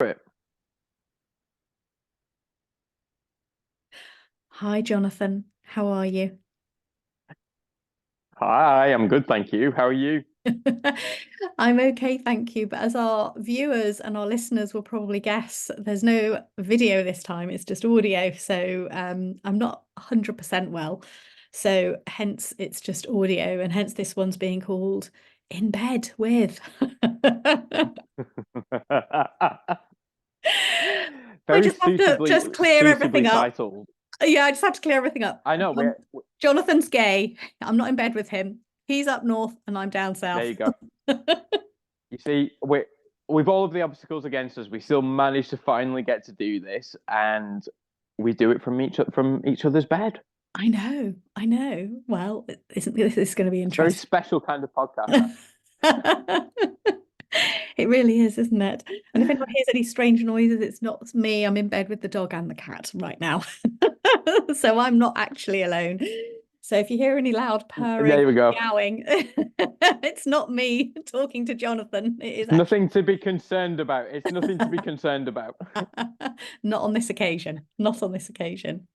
It. Hi, Jonathan. How are you? Hi, I'm good, thank you. How are you? I'm okay, thank you. But as our viewers and our listeners will probably guess, there's no video this time, it's just audio. So I'm not 100% well. So hence it's just audio, and hence this one's being called In Bed With. I Very just have to suitably just clear suitably everything up. titled. Yeah, I just have to clear everything up. I know. Jonathan's gay. I'm not in bed with him. He's up north and I'm down There south. you go. You see, with all of the obstacles against us, we still managed to finally get to do this, and we do it from each other's bed. I know, I know. Well, isn't this going to be It's a very interesting? special kind of podcast. It really is, isn't it? And if anyone hears any strange noises, it's not me. I'm in bed with the dog and the cat right now. So I'm not actually alone. So if you hear any loud purring, There we go. meowing, it's not me talking to Jonathan. It is It's actually nothing to be concerned about. It's nothing to be concerned about. not on this occasion. Not on this occasion.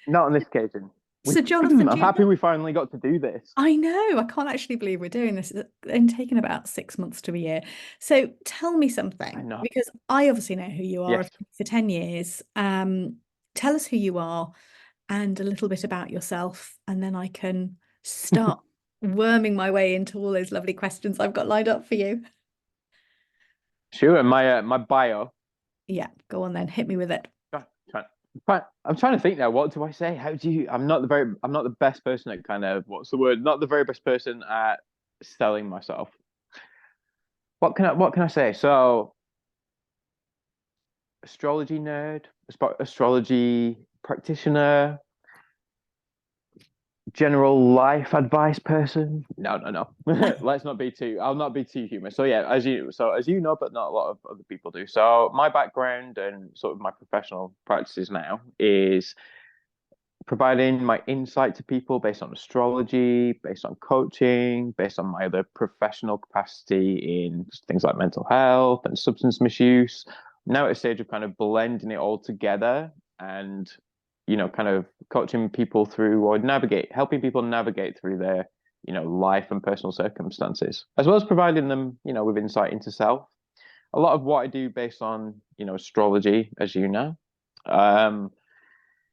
Not on this occasion. So, Jonathan, I'm do you happy we finally got to do this. I know, I can't actually believe we're doing this. It's been taken about 6 months to a year. So tell me I something, know. because I obviously know who you are. I've Yes. known you for 10 years. Tell us who you are and a little bit about yourself, and then I can start worming my way into all those lovely questions I've got lined up for you. Sure. My bio. Yeah, go on then, hit me with it. I'm trying to think now. What do I say? How do you? I'm not the best person at kind of what's the word? Not the very best person at selling myself. What can I say? So, astrology nerd, astrology practitioner, general life advice person. No, no, no. Let's not be too. I'll not be too humorous. So yeah, as you know, but not a lot of other people do. So my background and sort of my professional practices now is providing my insight to people based on astrology, based on coaching, based on my other professional capacity in things like mental health and substance misuse. Now at a stage of kind of blending it all together and, kind of coaching people through or helping people navigate through their, life and personal circumstances, as well as providing them, with insight into self. A lot of what I do based on, astrology, as you know. Um,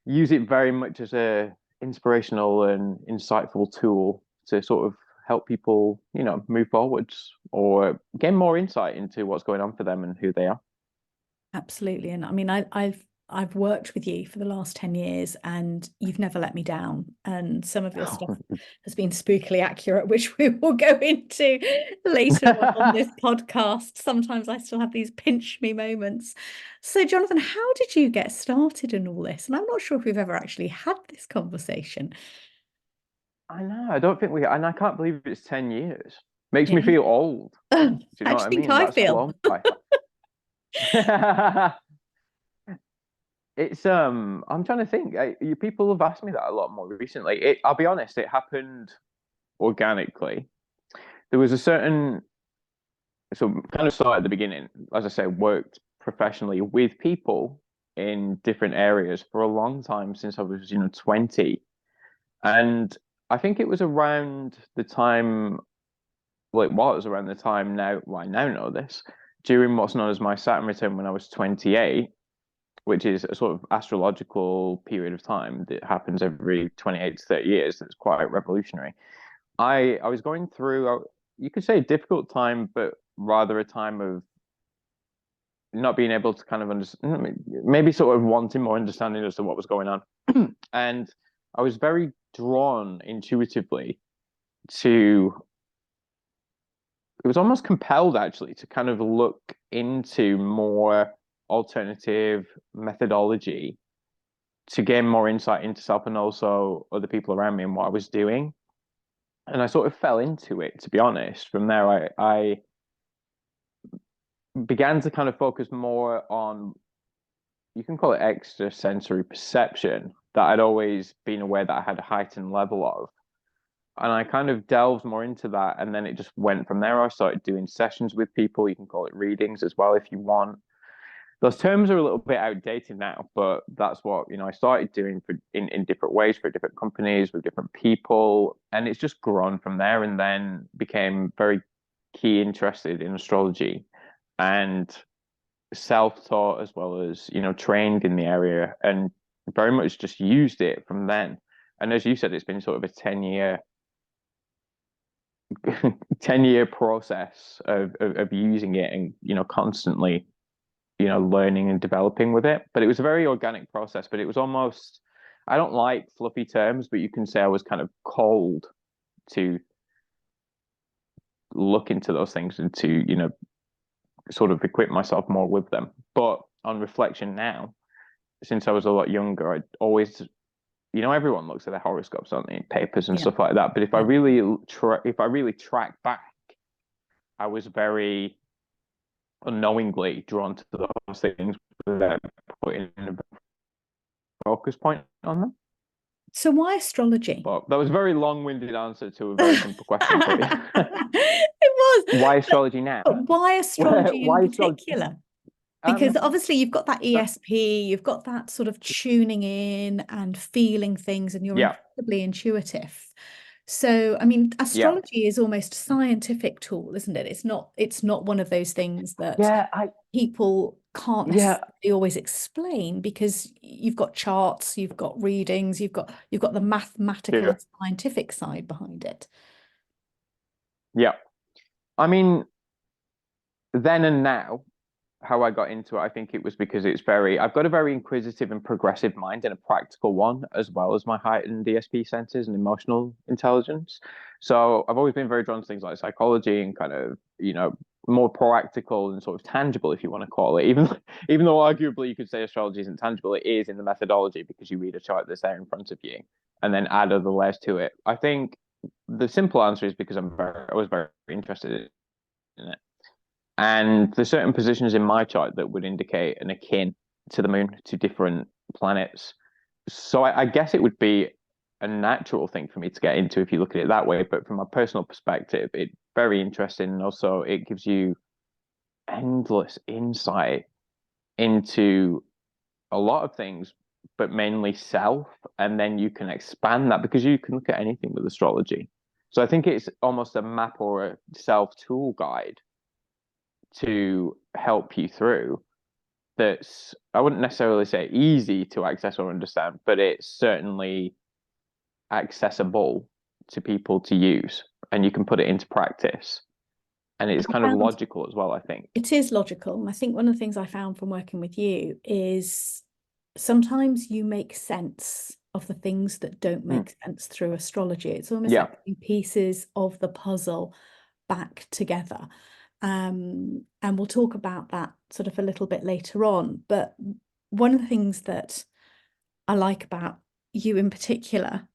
Use it very much as a inspirational and insightful tool to sort of help people, move forwards or gain more insight into what's going on for them and who they are. Absolutely. And I mean, I've worked with you for the last 10 years and you've never let me down. And some of your stuff has been spookily accurate, which we will go into later on this podcast. Sometimes I still have these pinch me moments. So, Jonathan, how did you get started in all this? And I'm not sure if we've ever actually had this conversation. I know. I don't think and I can't believe it's 10 years. Makes me Yeah. feel old. How Do you do know you what I think mean? I That's feel? flown by. It's I'm trying to think. People have asked me that a lot more recently. I'll be honest, it happened organically. There was a certain so kind of started at the beginning, as I say, worked professionally with people in different areas for a long time since I was, 20. And I think it was around the time, well, it was around the time now, well, I now know this, during what's known as my Saturn return when I was 28, which is a sort of astrological period of time that happens every 28 to 30 years. That's quite revolutionary. I was going through, you could say a difficult time, but rather a time of not being able to kind of understand, maybe sort of wanting more understanding as to what was going on. And I was very drawn intuitively to, it was almost compelled actually to kind of look into more alternative methodology to gain more insight into self and also other people around me and what I was doing. And I sort of fell into it, to be honest. From there, I began to kind of focus more on, you can call it extrasensory perception, that I'd always been aware that I had a heightened level of. And I kind of delved more into that. And then it just went from there. I started doing sessions with people. You can call it readings as well if you want. those terms are a little bit outdated now, but that's what, I started doing in different ways for different companies with different people, and it's just grown from there, and then became very key interested in astrology and self-taught as well as, trained in the area, and very much just used it from then. And as you said, it's been sort of a 10-year process of using it and, constantly, learning and developing with it. But it was a very organic process, but it was almost, I don't like fluffy terms, but you can say I was kind of cold to look into those things and to, sort of equip myself more with them. But on reflection now, since I was a lot younger, I'd always, everyone looks at their horoscopes, don't they, in papers and Yeah. stuff like that. But if I really track back, I was very unknowingly drawn to those things without putting a focus point on them. So why astrology? But that was a very long-winded answer to a very simple question for you. It was. Why astrology now? But why astrology in Why astrology? particular? Because obviously you've got that ESP, you've got that sort of tuning in and feeling things, and you're incredibly intuitive. So, I mean, astrology is almost a scientific tool, isn't it? It's not one of those things that people can't necessarily always explain, because you've got charts, you've got readings, you've got the mathematical and scientific side behind it. Yeah. I mean, then and now, how I got into it, I think it was because I've got a very inquisitive and progressive mind, and a practical one, as well as my heightened ESP senses and emotional intelligence. So I've always been very drawn to things like psychology and kind of, more practical and sort of tangible, if you want to call it. Even though arguably you could say astrology isn't tangible, it is in the methodology, because you read a chart that's there in front of you and then add other layers to it. I think the simple answer is because I was very interested in it. And there's certain positions in my chart that would indicate an akin to the moon, to different planets. So I guess it would be a natural thing for me to get into if you look at it that way. But from a personal perspective, it's very interesting. And also it gives you endless insight into a lot of things, but mainly self. And then you can expand that, because you can look at anything with astrology. So I think it's almost a map or a self tool guide to help you through. That's, I wouldn't necessarily say easy to access or understand, but it's certainly accessible to people to use, and you can put it into practice, and it's kind of logical as well, I think. It is logical. And I think one of the things I found from working with you is sometimes you make sense of the things that don't make sense through astrology. It's almost like putting pieces of the puzzle back together. And we'll talk about that sort of a little bit later on. But one of the things that I like about you in particular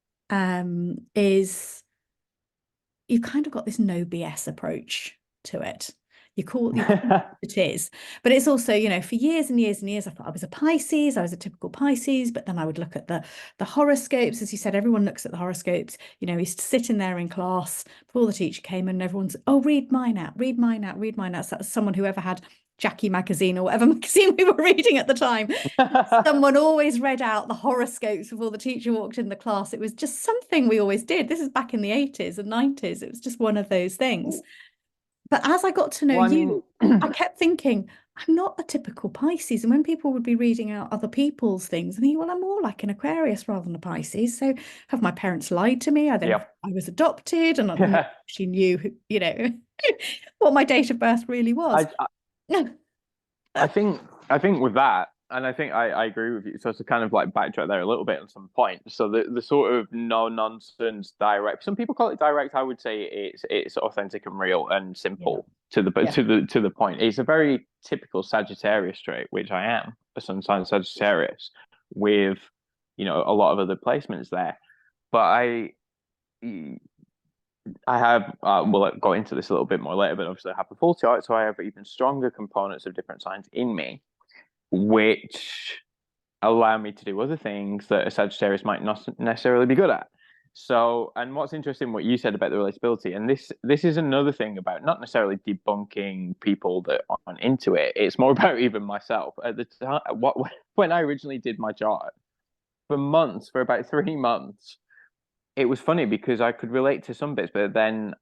is you've kind of got this no BS approach to it. You call it is, but it's also, for years and years and years, I thought I was a Pisces. I was a typical Pisces, but then I would look at the horoscopes. As you said, everyone looks at the horoscopes. We used to sit in there in class before the teacher came, and everyone's, oh, read mine out, read mine out, read mine out. So that's someone who ever had Jackie magazine or whatever magazine we were reading at the time. Someone always read out the horoscopes before the teacher walked in the class. It was just something we always did. This is back in the 80s and 90s. It was just one of those things. But as I got to know you, I kept thinking, I'm not a typical Pisces. And when people would be reading out other people's things, I think, well, I'm more like an Aquarius rather than a Pisces. So have my parents lied to me? I was adopted, and I actually knew, what my date of birth really was. I think with that, and I think I agree with you. So to kind of like backtrack there a little bit on some points. So the sort of no nonsense direct. Some people call it direct. I would say it's authentic and real and simple to the point. It's a very typical Sagittarius trait, which I am a sun sign Sagittarius, with a lot of other placements there. But I have, we'll go into this a little bit more later, but obviously I have a full chart, so I have even stronger components of different signs in me, which allow me to do other things that a Sagittarius might not necessarily be good at. So, and what's interesting, what you said about the relatability, and this is another thing about not necessarily debunking people that aren't into it. It's more about even myself at the time. What when I originally did my chart for months, for about 3 months, it was funny because I could relate to some bits, but then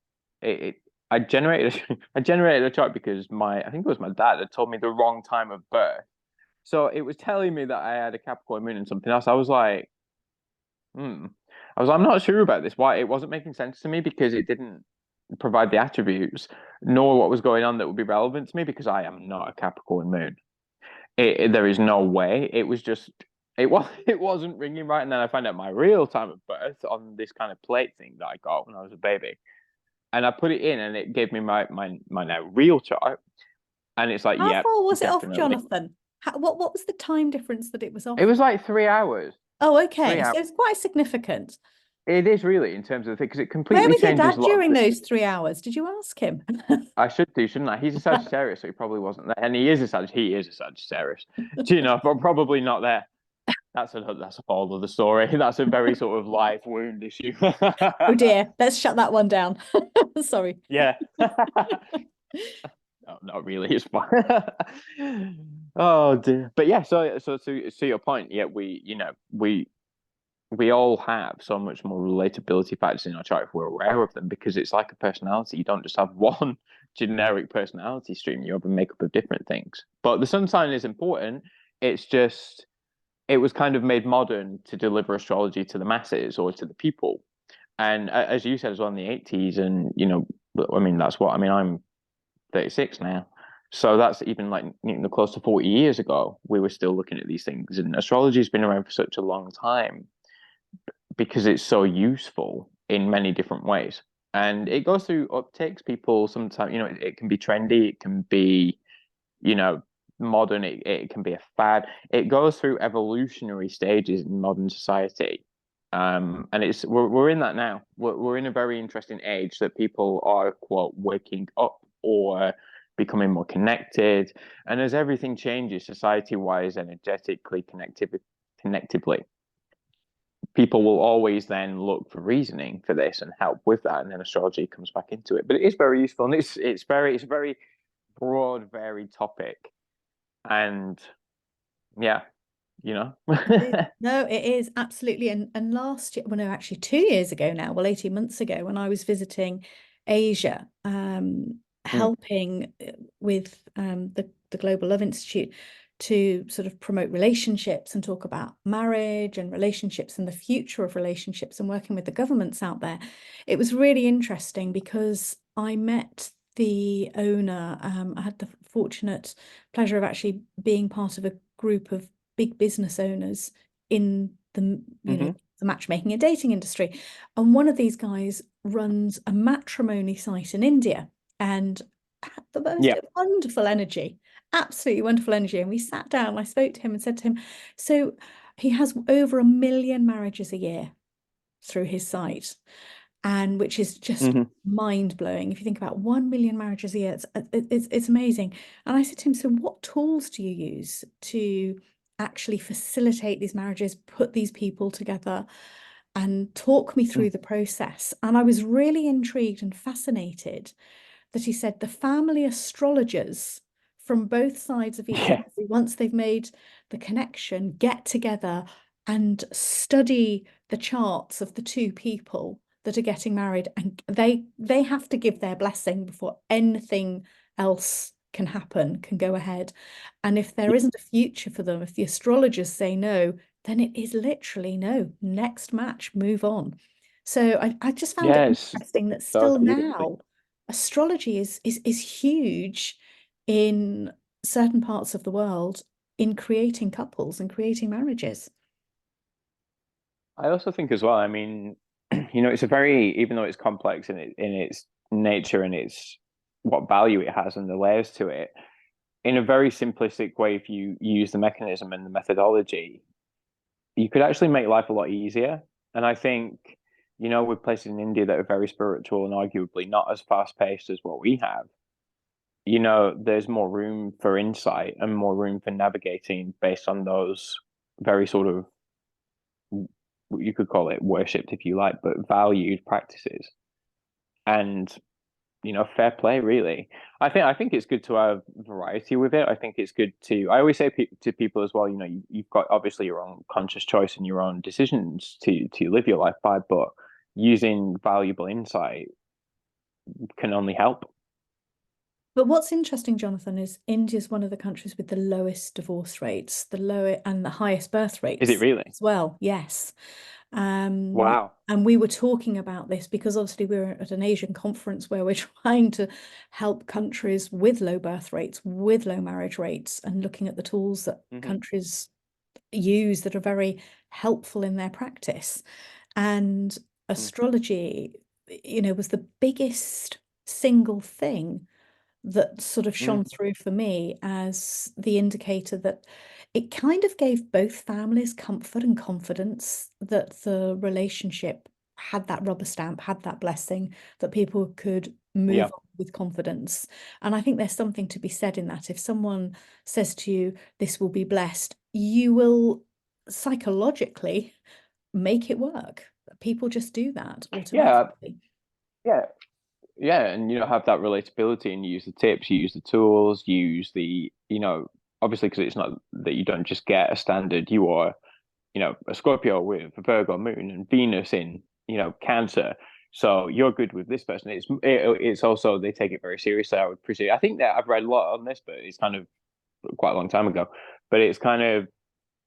it I generated I generated a chart because my I think it was my dad had told me the wrong time of birth. So it was telling me that I had a Capricorn moon and something else. I was like, hmm. I'm not sure about this. Why it wasn't making sense to me because it didn't provide the attributes nor what was going on that would be relevant to me because I am not a Capricorn moon. There is no way. It was just it wasn't ringing right. And then I found out my real time of birth on this kind of plate thing that I got when I was a baby. And I put it in and it gave me my now real chart. And it's like, How yep, far was it off, definitely. Jonathan? What was the time difference that it was It off? was like 3 hours. Oh, Three okay. hours. So it's quite significant. It is really in terms of the thing because it Where completely was your changes dad a lot of during the. those 3 hours? Did you ask him? I should do, shouldn't I? He's a Sagittarius, so he probably wasn't there. And he is a Sagittarius. Do you know, but probably not there. That's a whole other story. That's a very sort of life wound issue. Oh dear, let's shut that one down. Sorry. Yeah. No, not really. It's fine. Oh dear. But yeah, so to your point, yeah, we all have so much more relatability factors in our chart if we're aware of them because it's like a personality. You don't just have one generic personality stream, you have a makeup of different things. But the sun sign is important. It's just it was kind of made modern to deliver astrology to the masses or to the people. And as you said as well in the 80s, and I mean that's what I mean, I'm 36 now. So that's even like close to 40 years ago, we were still looking at these things. And astrology has been around for such a long time because it's so useful in many different ways. And it goes through uptakes. People sometimes, it can be trendy, it can be, you know, modern, it can be a fad. It goes through evolutionary stages in modern society. And we're in that now. We're in a very interesting age that people are quote waking up or becoming more connected. And as everything changes society-wise, energetically, connectively, people will always then look for reasoning for this and help with that, and then astrology comes back into it. But it is very useful, and it's a very broad, varied topic, and yeah, you know. No, it is absolutely. And last year, well, no, actually 2 years ago now, well, 18 months ago, when I was visiting Asia, Mm, helping with the Global Love Institute to sort of promote relationships and talk about marriage and relationships and the future of relationships and working with the governments out there. It was really interesting because I met the owner. I had the fortunate pleasure of actually being part of a group of big business owners in hmm the matchmaking and dating industry. And one of these guys runs a matrimony site in India and had the most Yeah. wonderful energy, absolutely wonderful energy. And we sat down, I spoke to him and said to him, so he has over 1 million marriages a year through his site, and which is just hmm mind blowing. If you think about 1 million marriages a year, it's amazing. And I said to him, so what tools do you use to actually facilitate these marriages, put these people together, and talk me through the process? And I was really intrigued and fascinated that he said the family astrologers from both sides of each Yeah. family, once they've made the connection, get together and study the charts of the two people that are getting married, and they have to give their blessing before anything else can happen, can go ahead. And if there isn't a future for them, if the astrologers say no, then it is literally no, next match, move on. So I just found it Yeah, it's interesting that so still beautifully. now astrology is huge in certain parts of the world in creating couples and creating marriages. I also think as well, I mean, it's a very, even though it's complex in its nature and its what value it has and the layers to it, in a very simplistic way, if you use the mechanism and the methodology, you could actually make life a lot easier. And I think, with places in India that are very spiritual and arguably not as fast paced as what we have, there's more room for insight and more room for navigating based on those very sort of you could call it worshipped if you like, but valued practices. And fair play, really. I think it's good to have variety with it. I think it's good to. I always say to people as well. You've got obviously your own conscious choice and your own decisions to live your life by, but using valuable insight can only help. But what's interesting, Jonathan, is India is one of the countries with the lowest divorce rates, the lower and the highest birth Is it rates really? as well. Yes. Um, Wow. and we were talking about this because obviously we're at an Asian conference where we're trying to help countries with low birth rates, with low marriage rates, and looking at the tools that countries use that are very helpful in their practice. And astrology, was the biggest single thing that sort of shone through for me as the indicator that it kind of gave both families comfort and confidence that the relationship had that rubber stamp, had that blessing, that people could move Yeah. on with confidence. And I think there's something to be said in that. If someone says to you, this will be blessed, you will psychologically make it work. People just do that Yeah. automatically. Yeah. Yeah, and have that relatability and use the tips, use the tools, use the obviously because it's not that you don't just get a standard. You are a Scorpio with a Virgo moon and Venus in Cancer, so you're good with this person. It's also they take it very seriously. I would presume. I think that I've read a lot on this, but it's kind of quite a long time ago. But it's kind of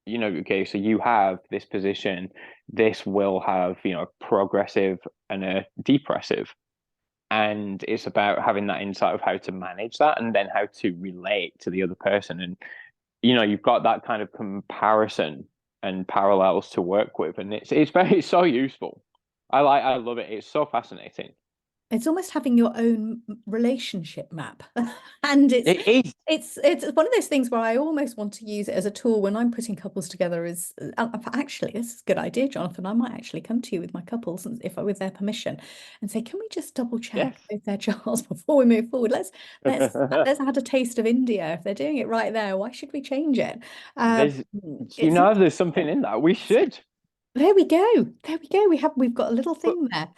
okay, so you have this position. This will have a progressive and a depressive, and it's about having that insight of how to manage that and then how to relate to the other person. And you've got that kind of comparison and parallels to work with, and it's so useful. I love it. It's so fascinating. It's almost having your own relationship map. And it's It is. it's one of those things where I almost want to use it as a tool when I'm putting couples together. Is actually, this is a good idea, Jonathan. I might actually come to you with my couples, and if with their permission, and say, can we just double check Yes. both their charts before we move forward? Let's add a taste of India. If they're doing it right there, why should we change it? There's It's there's something in that. We should. there we go. There we go. We've got a little But thing there.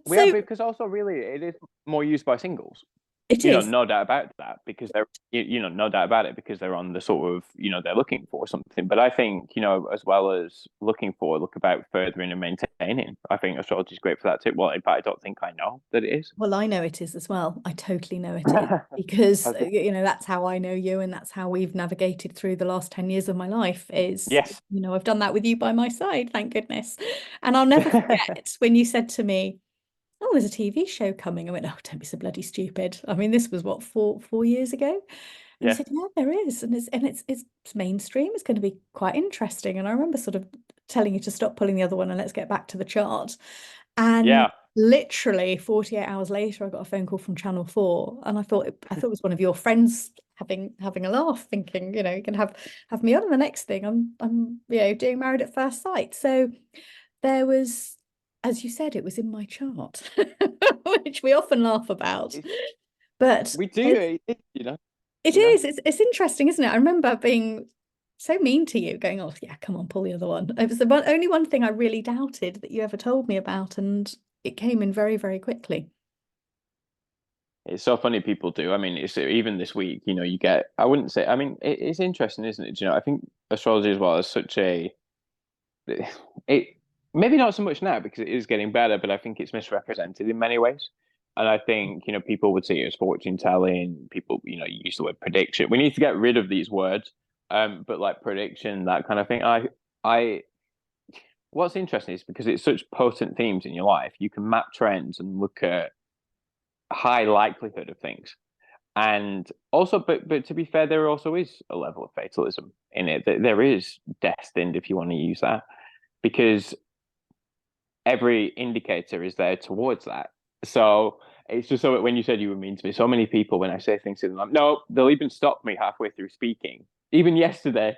we have So because also really it is more used by singles. it is. No doubt about that because they're, no doubt about it because they're on the sort of, they're looking for something. But I think, as well as look about furthering and maintaining. I think astrology is great for that too. Well, in fact, I don't think I know that it is. Well, I know it is as well. I totally know it is because I think, that's how I know you, and that's how we've navigated through the last 10 years of my life is, yes. I've done that with you by my side, thank goodness. And I'll never forget when you said to me, oh, there's a TV show coming. I went, oh, don't be so bloody stupid. I mean, this was what, four years ago? And you Yeah. said, yeah, there is. And it's mainstream. It's going to be quite interesting. And I remember sort of telling you to stop pulling the other one and let's get back to the chart. And Yeah. literally 48 hours later, I got a phone call from Channel 4. And I thought it was one of your friends having a laugh, thinking, you can have me on. And the next thing I'm doing Married at First Sight. So there was, as you said, it was in my chart, which we often laugh about. But We do, it you know. is. It's interesting, isn't it? I remember being so mean to you, going, "Oh, yeah, come on, pull the other one." It was the only one thing I really doubted that you ever told me about, and it came in very, very quickly. It's so funny people do. I mean, it's even this week, you get, I wouldn't say, I mean, it's interesting, isn't it? I think astrology as well is such it maybe not so much now because it is getting better, but I think it's misrepresented in many ways. And I think, people would see it as fortune telling. People, use the word prediction. We need to get rid of these words. But like prediction, that kind of thing. I, what's interesting is because it's such potent themes in your life, you can map trends and look at high likelihood of things. And also, but to be fair, there also is a level of fatalism in it. That there is destined, if you want to use that, because every indicator is there towards that. So it's just so when you said you were mean to me, so many people when I say things to them, like, no, they'll even stop me halfway through speaking. Even yesterday,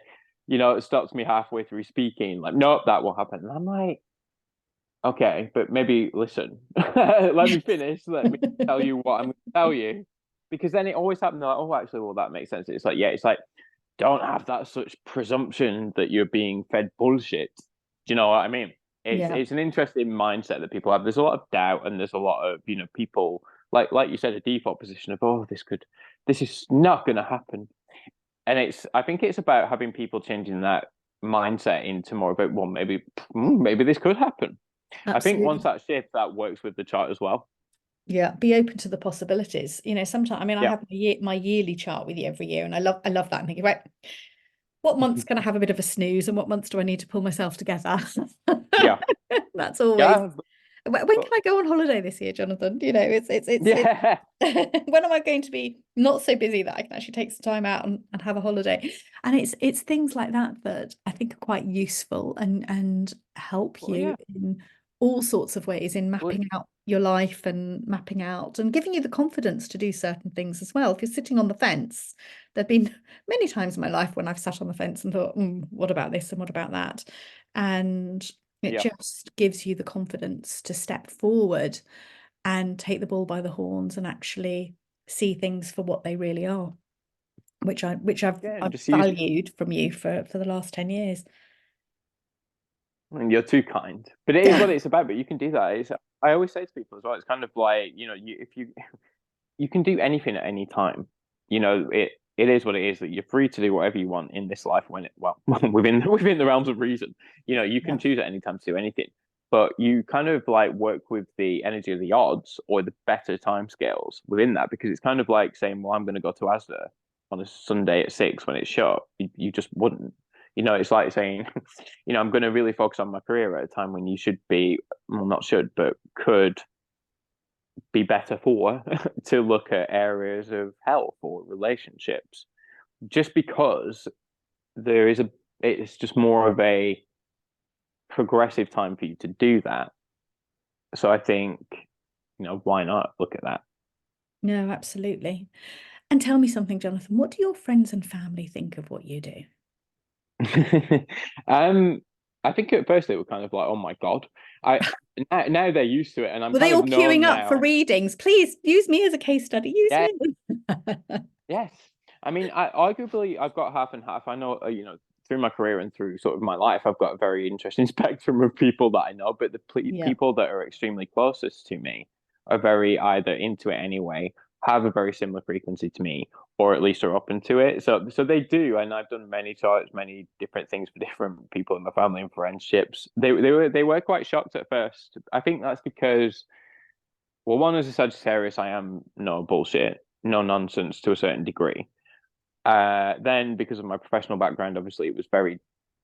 it stops me halfway through speaking. Like, nope, that won't happen. And I'm like, okay, but maybe listen. Let me finish. Let me tell you what I'm going to tell you. Because then it always happens like, oh, actually, well, that makes sense. It's like, yeah, it's like, don't have that such presumption that you're being fed bullshit. Do you know what I mean? Yeah, It's an interesting mindset that people have. There's a lot of doubt, and there's a lot of, people like you said, a default position of, oh, this is not going to happen. And I think it's about having people changing that mindset into more about, well, maybe this could happen. I think once absolutely. that shifts, that works with the chart as well. Yeah, be open to the possibilities. Sometimes, I mean, I Yeah, have my yearly chart with you every year, and I love that. I'm thinking, right, what month's going to have a bit of a snooze, and what months do I need to pull myself together? yeah, That's always. yeah, When but, can I go on holiday this year, Jonathan? It's yeah. when am I going to be not so busy that I can actually take some time out and have a holiday? And it's things like that that I think are quite useful and help Well, you yeah. in all sorts of ways in Well, mapping out your life and mapping out and giving you the confidence to do certain things as well. If you're sitting on the fence, there've been many times in my life when I've sat on the fence and thought, what about this and what about that? And it yeah. just gives you the confidence to step forward and take the bull by the horns and actually see things for what they really are, which Yeah, and I've just use. valued from you for the last 10 years. And you're too kind, but it is what it's about. But you can do that. I always say to people as well. It's kind of like, if you can do anything at any time. It is what it is, that you're free to do whatever you want in this life when within the realms of reason. You can Yeah. choose at any time to do anything, but you kind of like work with the energy of the odds or the better time scales within that, because it's kind of like saying, well, I'm going to go to Asda on a Sunday at 6 when it's shut. You just wouldn't. It's like saying, I'm going to really focus on my career at a time when you should be, well, not should, but could be better for to look at areas of health or relationships, just because it's just more of a progressive time for you to do that. So I think, why not look at that? No, absolutely. And tell me something, Jonathan, what do your friends and family think of what you do? um I think at first they were kind of like, oh my God. I now they're used to it, and I'm Were they kind of all queuing known up for now. readings? Please use me as a case study. Use Yeah. me. Yes. I mean, arguably, I've got half and half. I know, through my career and through sort of my life, I've got a very interesting spectrum of people that I know. But the Yeah. people that are extremely closest to me are very either into it anyway, have a very similar frequency to me, or at least are open to it. So they do, and I've done many charts, many different things for different people in my family and friendships. They were quite shocked at first. I think that's because, well, one, as a Sagittarius, I am no bullshit, no nonsense to a certain degree. Then because of my professional background, obviously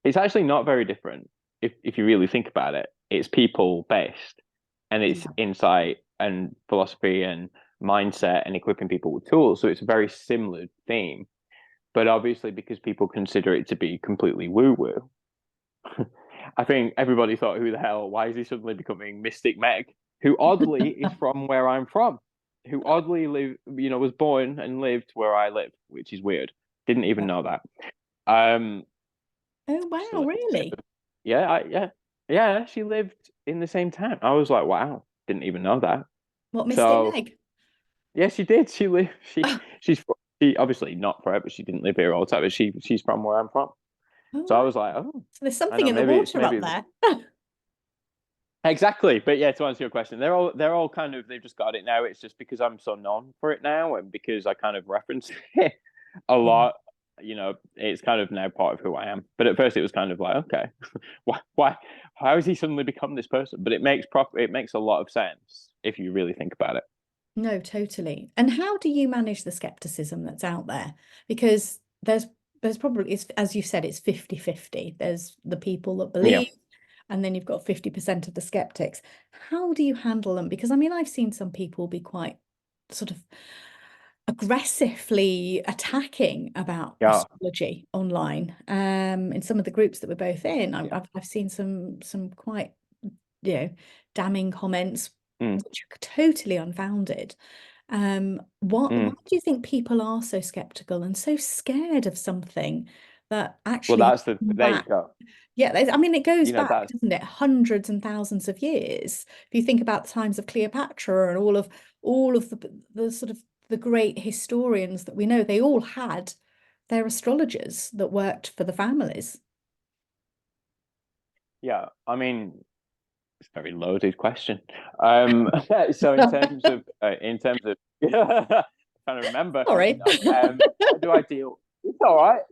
it's actually not very different if you really think about it. It's people based, and it's Yeah. insight and philosophy and mindset and equipping people with tools. So it's a very similar theme. But obviously, because people consider it to be completely woo woo, I think everybody thought, who the hell? Why is he suddenly becoming Mystic Meg? Who oddly is from where I'm from, who oddly was born and lived where I live, which is weird. Didn't even know that. Um, Oh, just a wow, little bit really? of, yeah, yeah. She lived in the same town. I was like, wow, didn't even know that. What, Mystic So Meg? yeah, she did. She lived. She obviously not forever. She didn't live here all the time, but she's from where I'm from. Oh, So I wow. was like, oh, So there's I something know. in the water Maybe up it's there. exactly. But yeah, to answer your question, they're all kind of, they've just got it now. It's just because I'm so known for it now, and because I kind of reference it a Yeah. lot. It's kind of now part of who I am. But at first, it was kind of like, okay, why, how has he suddenly become this person? But it makes a lot of sense if you really think about it. No, totally. And how do you manage the skepticism that's out there? Because there's probably, it's, as you said, it's 50-50. There's the people that Yeah. believe, and then you've got 50% of the skeptics. How do you handle them? Because I mean, I've seen some people be quite sort of aggressively attacking about Yeah. astrology online. In some of the groups that we're both in, Yeah. I've seen some quite, you know, damning comments, Mm, which are totally unfounded. Why mm. do you think people are so skeptical and so scared of something that Well, actually has that's come there you back? go. Yeah, I mean, it goes back, That's doesn't it? Hundreds and thousands of years. If you think about the times of Cleopatra and all of the sort of the great historians that we know, they all had their astrologers that worked for the families. yeah. I mean, It's a very loaded question. So in terms of trying to remember, Sorry. how do I deal? It's all right.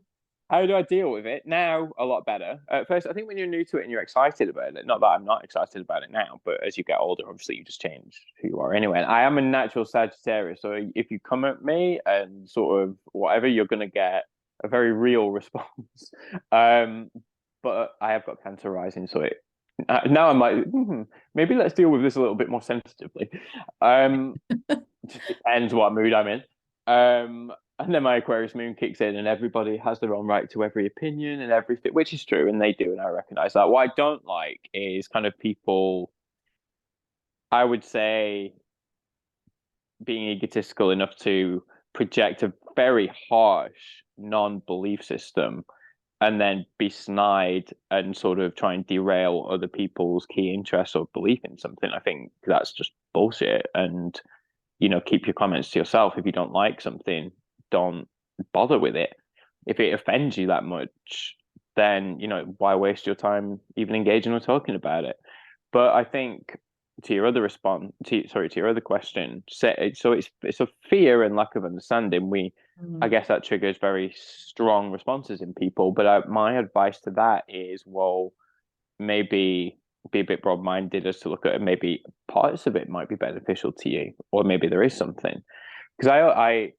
How do I deal with it now? A lot better. At first, I think when you're new to it and you're excited about it, not that I'm not excited about it now, but as you get older, obviously you just change who you are anyway. And I am a natural Sagittarius, so if you come at me and sort of whatever, you're going to get a very real response. Um, but I have got Cancer rising, so now I'm like, maybe let's deal with this a little bit more sensitively. Just depends what mood I'm in. And then my Aquarius moon kicks in, and everybody has their own right to every opinion and everything, which is true, and they do, and I recognize that. What I don't like is kind of people, I would say, being egotistical enough to project a very harsh non-belief system and then be snide and sort of try and derail other people's key interests or belief in something. I think that's just bullshit. And keep your comments to yourself. If you don't like something, don't bother with it. If it offends you that much, then why waste your time even engaging or talking about it? But I think to your other to your other question, so it's a fear and lack of understanding. I guess that triggers very strong responses in people. But my advice to that is, well, maybe be a bit broad-minded as to look at it. Maybe parts of it might be beneficial to you, or maybe there is something. Because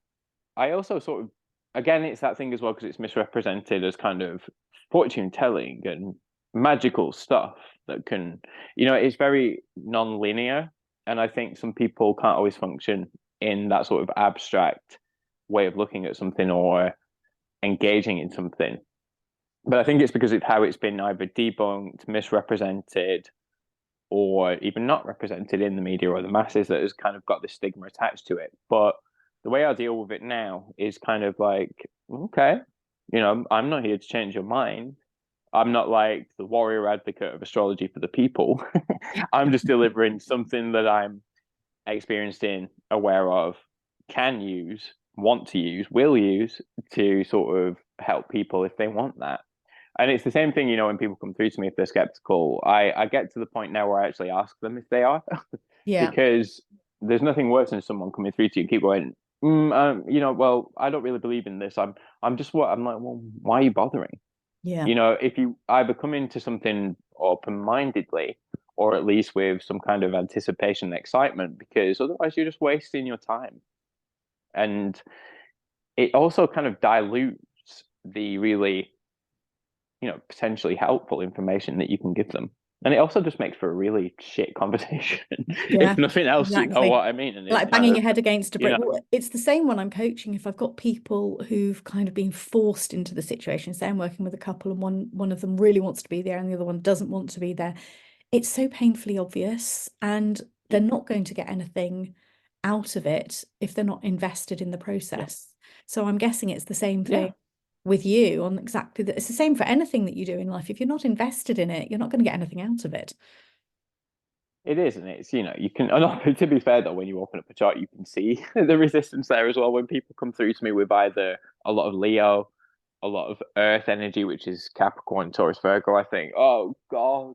I also sort of, again, it's that thing as well, because it's misrepresented as kind of fortune telling and magical stuff that can, it's very non-linear. And I think some people can't always function in that sort of abstract way of looking at something or engaging in something. But I think it's because it's how it's been either debunked, misrepresented, or even not represented in the media or the masses that has kind of got this stigma attached to it. But the way I deal with it now is kind of like, okay, I'm not here to change your mind. I'm not like the warrior advocate of astrology for the people. I'm just delivering something that I'm experienced in, aware of, can use, want to use, will use to sort of help people if they want that. And it's the same thing, when people come through to me, if they're skeptical, I get to the point now where I actually ask them if they are, Yeah. because there's nothing worse than someone coming through to you and keep going, well, I don't really believe in this. I'm just I'm like, well, why are you bothering? Yeah. If you either come into something open-mindedly or at least with some kind of anticipation and excitement, because otherwise you're just wasting your time. And it also kind of dilutes the really, potentially helpful information that you can give them. And it also just makes for a really shit conversation. Yeah, If nothing else, you know exactly. what I mean. And it's Like kind banging of, your head against a brick wall. It's the same when I'm coaching. If I've got people who've kind of been forced into the situation, say I'm working with a couple and one of them really wants to be there and the other one doesn't want to be there, it's so painfully obvious, and they're not going to get anything out of it if they're not invested in the process. So I'm guessing it's the same thing with you on exactly that. It's the same for anything that you do in life. If you're not invested in it, you're not going to get anything out of it. it is, and it's, you can, and to be fair though, when you open up a chart, you can see the resistance there as well. When people come through to me with either a lot of Leo, a lot of Earth energy, which is Capricorn, Taurus, Virgo, I think, oh God,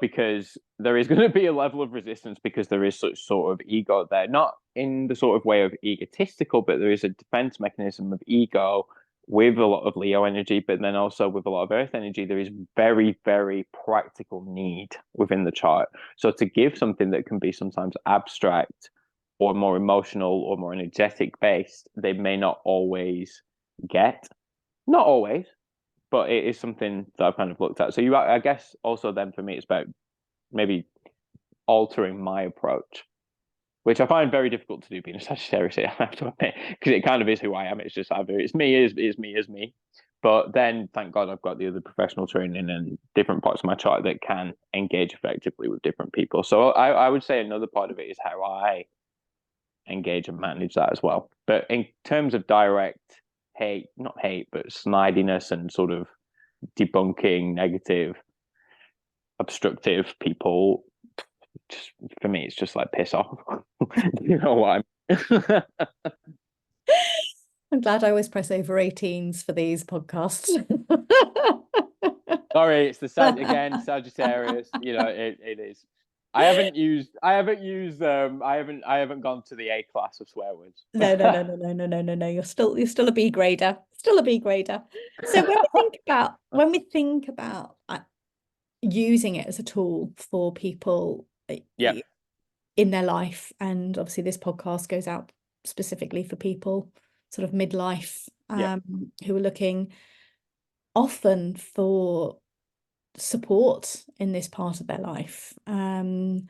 because there is going to be a level of resistance because there is such sort of ego there, not in the sort of way of egotistical, but there is a defense mechanism of ego with a lot of Leo energy, but then also with a lot of Earth energy. There is very, very practical need within the chart. So to give something that can be sometimes abstract or more emotional or more energetic based, they may not always get. Not always, but it is something that I've kind of looked at. So I guess also then for me, it's about maybe altering my approach, which I find very difficult to do being a Sagittarius, I have to admit, because it kind of is who I am. It's just either it's me, is me, is me. But then, thank God, I've got the other professional training and different parts of my chart that can engage effectively with different people. So I would say another part of it is how I engage and manage that as well. But in terms of direct hate, not hate, but snidiness and sort of debunking negative, obstructive people, just for me, it's just like piss off. You know what I mean? I'm glad I always press over 18s for these podcasts. Sorry, it's the Sagittarius. You know, it is. I haven't gone to the A class of swear words. No, no, no, no, no, no, no, no, no. You're still a B grader. Still a B grader. So when we think about using it as a tool for people Yeah, in their life, and obviously this podcast goes out specifically for people sort of midlife, yeah. who are looking often for support in this part of their life. Mm.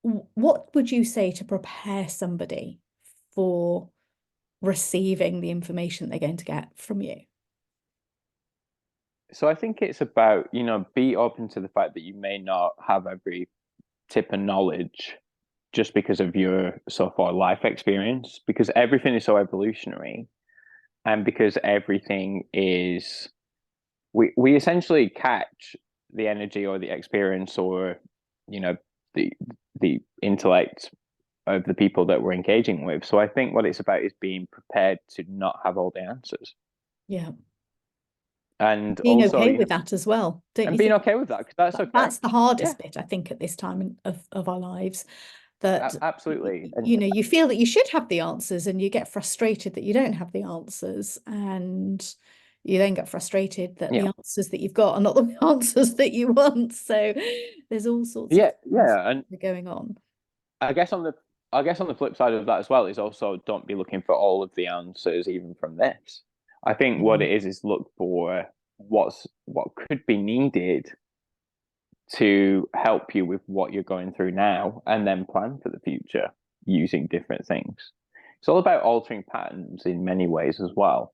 What would you say to prepare somebody for receiving the information they're going to get from you? So I think it's about, be open to the fact that you may not have every tip and knowledge just because of your so far life experience, because everything is so evolutionary, and because everything is, we essentially catch the energy or the experience or, you know, the intellect of the people that we're engaging with. So I think what it's about is being prepared to not have all the answers. Yeah. And Being also, okay with that as well, don't and you being think? okay with that, because that's okay. That's the Yeah, hardest bit, I think, at this time of our lives, that absolutely. And you feel that you should have the answers and you get frustrated that you don't have the answers, and you then get frustrated that the yeah, answers that you've got are not the answers that you want. So there's all sorts of yeah, things yeah. And going on. I guess on the I guess on the flip side of that as well is also don't be looking for all of the answers even from this. I think what Yeah. it is look for what could be needed to help you with what you're going through now and then plan for the future using different things. It's all about altering patterns in many ways as well,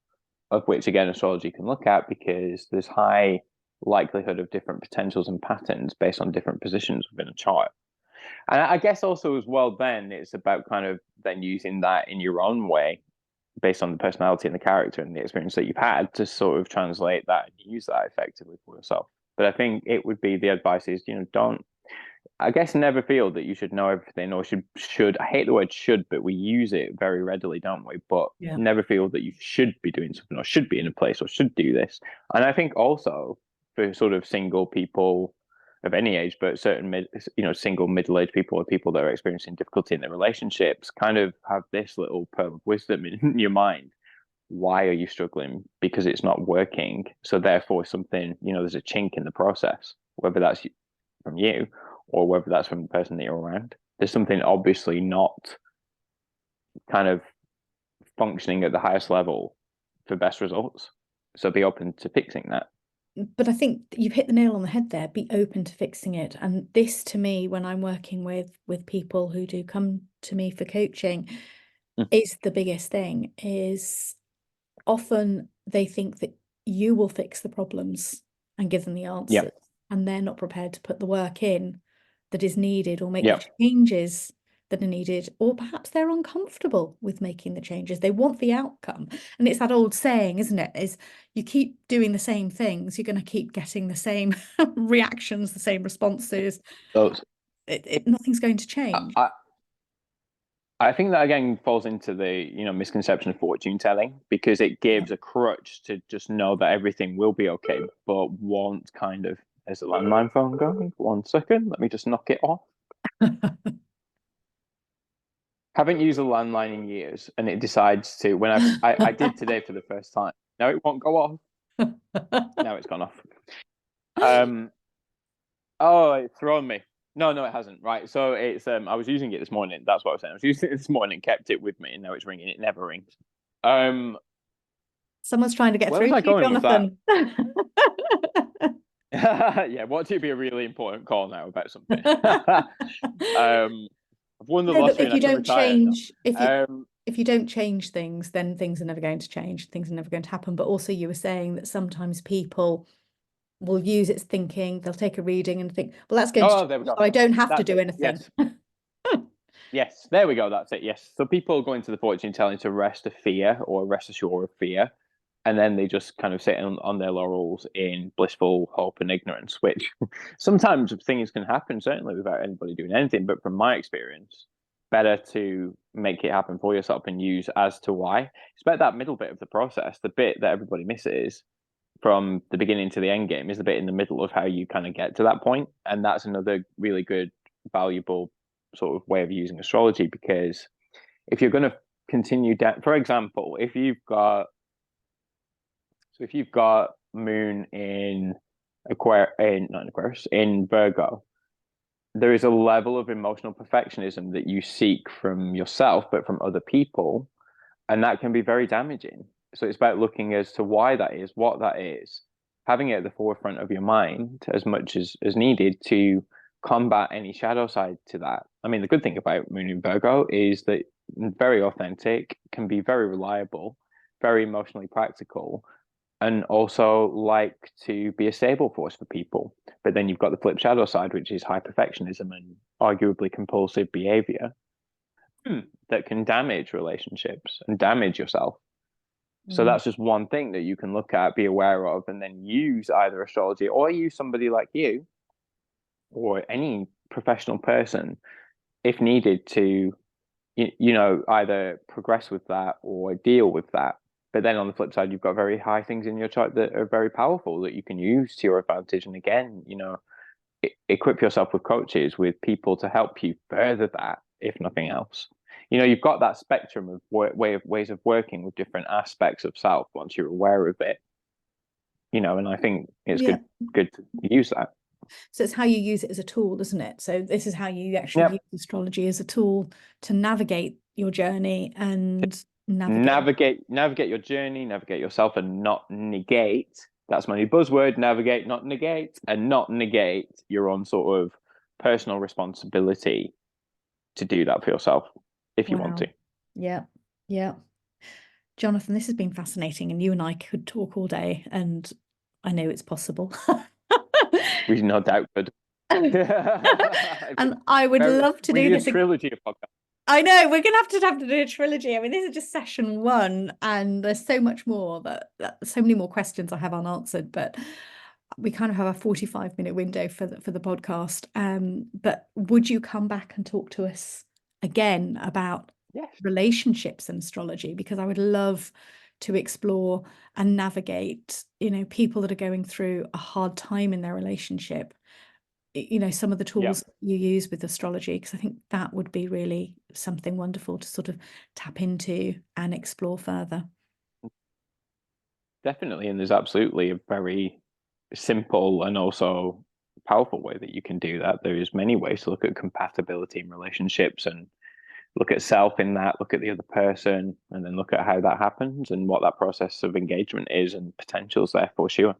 of which again astrology can look at because there's high likelihood of different potentials and patterns based on different positions within a chart. And I guess also as well, then it's about kind of then using that in your own way based on the personality and the character and the experience that you've had to sort of translate that and use that effectively for yourself. But I think it would be the advice is, don't, I guess, never feel that you should know everything or I hate the word should, but we use it very readily, don't we? But Yeah. never feel that you should be doing something or should be in a place or should do this. And I think also for sort of single people of any age, but single middle-aged people or people that are experiencing difficulty in their relationships kind of have this little pearl of wisdom in your mind. Why are you struggling? Because it's not working. So therefore something, there's a chink in the process, whether that's from you or whether that's from the person that you're around. There's something obviously not kind of functioning at the highest level for best results. So be open to fixing that. But I think you've hit the nail on the head there. Be open to fixing it. And this, to me, when I'm working with people who do come to me for coaching, is the biggest thing. Is often they think that you will fix the problems and give them the Yeah. answers, and they're not prepared to put the work in that is needed or make Yeah. the changes that are needed, or perhaps they're uncomfortable with making the changes. They want the outcome. And it's that old saying, isn't it? Is you keep doing the same things, you're going to keep getting the same reactions, the same responses. Those. Nothing's going to change. I think that again falls into the misconception of fortune telling because it gives a crutch to just know that everything will be okay, but won't kind of. There's a landline phone going. 1 second, let me just knock it off. Haven't used a landline in years, and it decides to when I did today for the first time. Now it won't go off. Now it's gone off. Oh, it's thrown me. No, it hasn't. Right. So it's I was using it this morning. That's what I was saying. I was using it this morning, kept it with me, and now it's ringing. It never rings. Someone's trying to get Where through was I to you, going with that? Jonathan. Yeah, want it to be a really important call now about something. I've won the No, but lottery if and I you can don't retire now. change, if you don't change things, then things are never going to change. Things are never going to happen. But also, you were saying that sometimes people will use it thinking they'll take a reading and think, well, that's going to change, There we go. so I don't have to That's do it. anything. Yes. Yes, there we go. That's it. Yes. So people go into the fortune telling to rest a fear or rest assured of fear, and then they just kind of sit on their laurels in blissful hope and ignorance, which sometimes things can happen, certainly without anybody doing anything. But from my experience, better to make it happen for yourself and use as to why. It's about that middle bit of the process, the bit that everybody misses, from the beginning to the end game is the bit in the middle of how you kind of get to that point. And that's another really good, valuable sort of way of using astrology, because if you're going to continue down, for example, if you've got moon in not in Aquarius, in Virgo, there is a level of emotional perfectionism that you seek from yourself, but from other people, and that can be very damaging. So it's about looking as to why that is, what that is, having it at the forefront of your mind as much as needed to combat any shadow side to that. I mean, the good thing about Moon in Virgo is that very authentic, can be very reliable, very emotionally practical, and also like to be a stable force for people. But then you've got the flip shadow side, which is high perfectionism and arguably compulsive behavior that can damage relationships and damage yourself. So that's just one thing that you can look at, be aware of, and then use either astrology or use somebody like you or any professional person if needed to, either progress with that or deal with that. But then on the flip side, you've got very high things in your chart that are very powerful that you can use to your advantage. And again, equip yourself with coaches, with people to help you further that, if nothing else. You've got that spectrum of ways of working with different aspects of self once you're aware of it. And I think it's good to use that. So it's how you use it as a tool, isn't it? So this is how you actually use astrology as a tool to navigate your journey and navigate your journey, navigate yourself, and not negate. That's my new buzzword: navigate, not negate, and not negate your own sort of personal responsibility to do that for yourself if you want to. Yeah. Jonathan, this has been fascinating, and you and I could talk all day, and I know it's possible. We no doubt could. And I would love to do this trilogy of podcasts. I know we're gonna have to do a trilogy. I mean, this is just session 1, and there's so much more that so many more questions I have unanswered, but we kind of have a 45-minute window for the podcast. But would you come back and talk to us again about relationships and astrology? Because I would love to explore and navigate, people that are going through a hard time in their relationship, some of the tools you use with astrology, because I think that would be really something wonderful to sort of tap into and explore further. Definitely. And there's absolutely a very simple and also powerful way that you can do that. There is many ways to look at compatibility in relationships and look at self in that, look at the other person, and then look at how that happens and what that process of engagement is and potentials there for sure.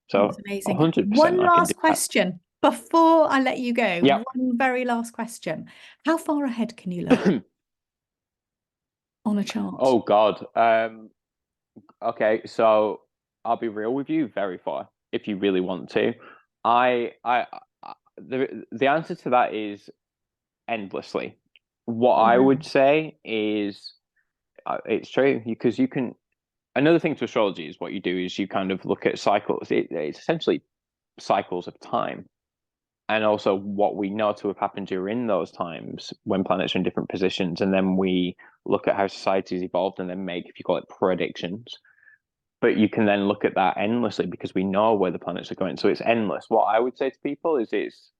So that's amazing. 100%. One last question before I let you go. Yep. One very last question. How far ahead can you look on a chart? Oh God. Okay, so I'll be real with you, very far if you really want to. The answer to that is endlessly. What I would say is it's true, because you can. Another thing to astrology is what you do is you kind of look at cycles. It's essentially cycles of time, and also what we know to have happened during those times when planets are in different positions, and then we look at how society's evolved and then make, if you call it, predictions. But you can then look at that endlessly because we know where the planets are going. So it's endless. What I would say to people is it's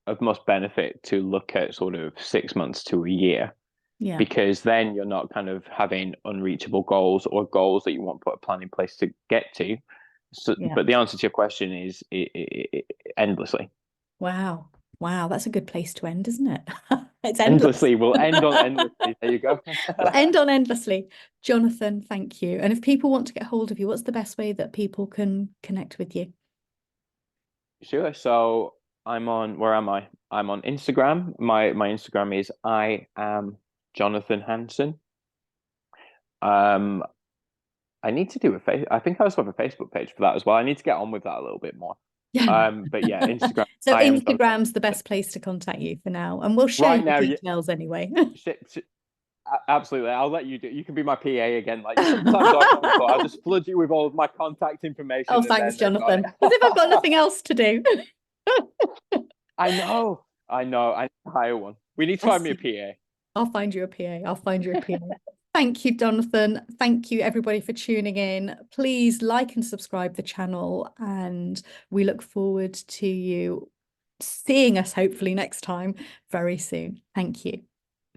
of most benefit to look at sort of 6 months to a year. Yeah. Because then you're not kind of having unreachable goals or goals that you want to put a plan in place to get to. So, but the answer to your question is endlessly. Wow, that's a good place to end, isn't it? It's endlessly. We'll end on endlessly. There you go. We'll end on endlessly. Jonathan, thank you. And if people want to get hold of you, what's the best way that people can connect with you? Sure. So where am I? I'm on Instagram. My Instagram is I am Jonathan Hanson. I need to do I think I also have a Facebook page for that as well. I need to get on with that a little bit more. But yeah, Instagram. So Instagram's the best place to contact you for now, and we'll share your details anyway. Absolutely, I'll let you do. You can be my PA again. Like sometimes I'll just flood you with all of my contact information. Oh, thanks, Jonathan. As if I've got nothing else to do. I know. I hire one. We need to find me a PA. I'll find you a PA. Thank you, Jonathan. Thank you, everybody, for tuning in. Please like and subscribe the channel, and we look forward to you seeing us hopefully next time very soon. Thank you.